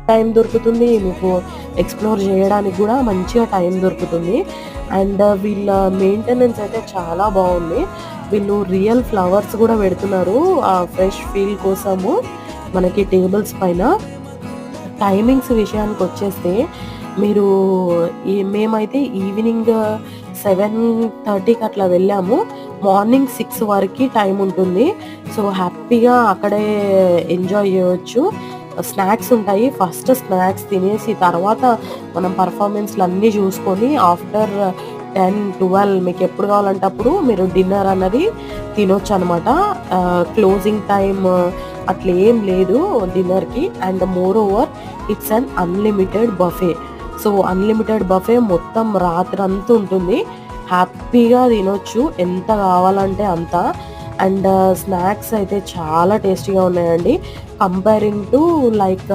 Time దొరుకుతుంది. మీకు explore చేయడానికి గూడా మంచిగా టైం దొరుకుతుంది. అండ్ వీళ్ళ మెయింటెనెన్స్ అయితే చాలా బావుంది. వీళ్ళు రియల్ ఫ్లవర్స్ గూడా పెడుతున్నారు. ఆ ఫ్రెష్ ఫీల్ కోసము మనకి టేబుల్స్ పైన. టైమింగ్స్ విషయానికొచ్చేస్తే మీరు మేమైతే ఈవినింగ్ 7:30కి అట్లా వెళ్ళాము. మార్నింగ్ 6 వరకి టైం ఉంటుంది. సో, హ్యాపీగా అక్కడే ఎంజాయ్ జేయొచ్చు. స్నాక్స్ ఉంటాయి. ఫస్ట్ స్నాక్స్ తినేసి తర్వాత మనం పెర్ఫార్మన్స్‌లన్నీ జూసుకొని ఆఫ్టర్ 10, 12 మీకెప్పుడు కావాలంటే అప్పుడు మీరు డిన్నర్ అన్నది తినొచ్చనమాట. క్లోజింగ్ టైమ్ అట్లేం లేదు డిన్నర్‌కి. And more over it's an unlimited buffet. So, unlimited buffet మొత్తం రాత్రంతా ఉంటుంది. హ్యాపీగా తినొచ్చు. ఎంత కావాలంటే అంత. అండ్ స్నాక్స్ అయితే చాలా టేస్టీగా ఉన్నాయండి. Comparing to like